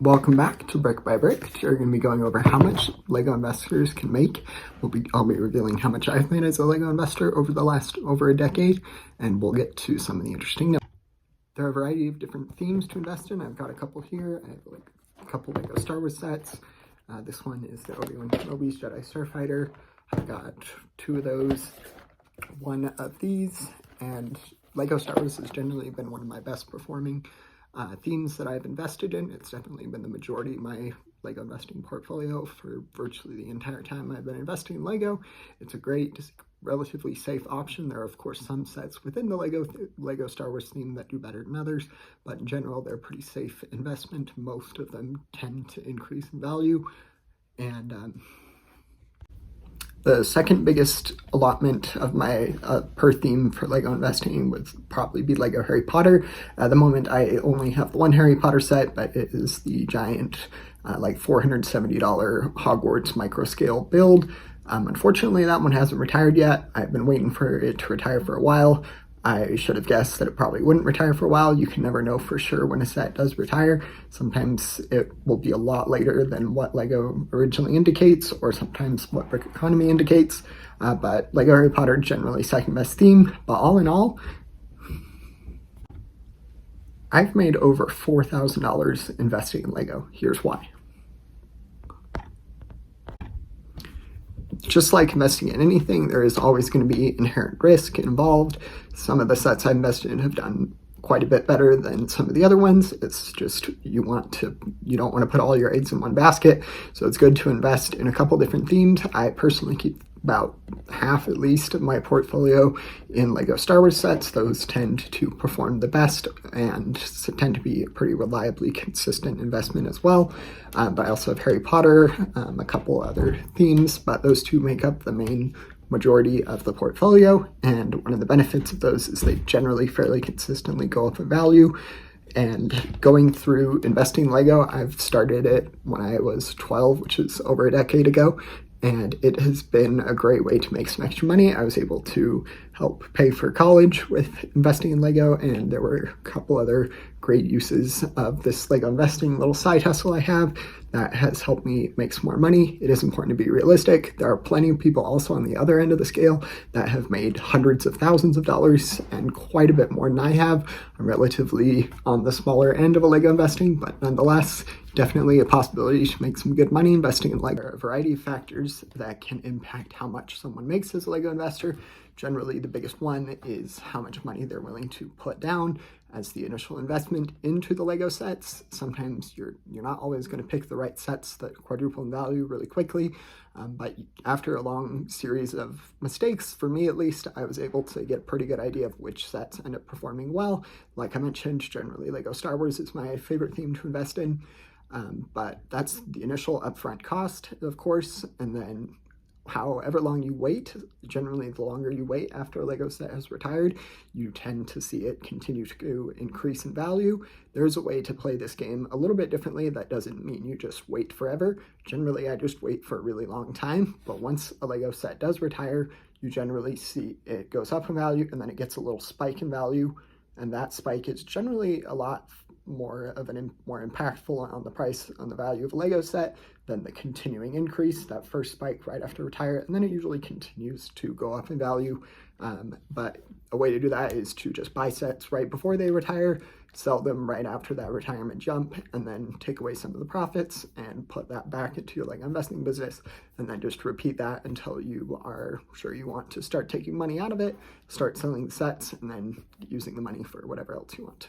Welcome back to Brick by Brick. Today we're going to be going over how much LEGO investors can make. I'll be revealing how much I've made as a LEGO investor over the last over a decade, and we'll get to some of the interesting notes. There are a variety of different themes to invest in. I've got a couple here. I have like a couple LEGO Star Wars sets. This one is the Obi-Wan Kenobi's Jedi Starfighter. I've got two of those, one of these, and LEGO Star Wars has generally been one of my best performing themes that I've invested in. It's definitely been the majority of my LEGO investing portfolio for virtually the entire time I've been investing in LEGO. It's a great, just relatively safe option. There are, of course, some sets within the LEGO Star Wars theme that do better than others, but in general, they're a pretty safe investment. Most of them tend to increase in value, and the second biggest allotment of my per theme for LEGO investing would probably be LEGO Harry Potter. At the moment, I only have the one Harry Potter set, but it is the giant, like $470 Hogwarts micro scale build. Unfortunately, that one hasn't retired yet. I've been waiting for it to retire for a while. I should have guessed that it probably wouldn't retire for a while. You can never know for sure when a set does retire. Sometimes it will be a lot later than what LEGO originally indicates, or sometimes what Brick Economy indicates. But LEGO Harry Potter generally second best theme. But all in all, I've made over $4,000 investing in LEGO. Here's why. Just like investing in anything, there is always going to be inherent risk involved. Some of the sets I've invested in have done quite a bit better than some of the other ones. It's just you don't want to put all your eggs in one basket. So it's good to invest in a couple different themes. I personally keep about half at least of my portfolio in LEGO Star Wars sets. Those tend to perform the best and tend to be a pretty reliably consistent investment as well. But I also have Harry Potter, a couple other themes, but those two make up the main majority of the portfolio. And one of the benefits of those is they generally fairly consistently go up in value. And going through investing LEGO, I've started it when I was 12, which is over a decade ago. And it has been a great way to make some extra money. I was able to help pay for college with investing in LEGO, and there were a couple other great uses of this LEGO investing little side hustle I have that has helped me make some more money. It is important to be realistic. There are plenty of people also on the other end of the scale that have made hundreds of thousands of dollars and quite a bit more than I have. I'm relatively on the smaller end of a LEGO investing, but nonetheless, definitely a possibility to make some good money investing in LEGO. There are a variety of factors that can impact how much someone makes as a LEGO investor. Generally, the biggest one is how much money they're willing to put down as the initial investment into the LEGO sets. Sometimes you're not always going to pick the right sets that quadruple in value really quickly, but after a long series of mistakes, for me at least, I was able to get a pretty good idea of which sets end up performing well. Like I mentioned, generally LEGO Star Wars is my favorite theme to invest in. But that's the initial upfront cost, of course, and then however long you wait, generally the longer you wait after a LEGO set has retired, you tend to see it continue to increase in value. There's a way to play this game a little bit differently. That doesn't mean you just wait forever. Generally, I just wait for a really long time, but once a LEGO set does retire, you generally see it goes up in value, and then it gets a little spike in value, and that spike is generally a lot more impactful on the price, on the value of a LEGO set than the continuing increase, that first spike right after retire, and then it usually continues to go up in value. But a way to do that is to just buy sets right before they retire, sell them right after that retirement jump, and then take away some of the profits and put that back into your LEGO investing business, and then just repeat that until you are sure you want to start taking money out of it, start selling the sets, and then using the money for whatever else you want.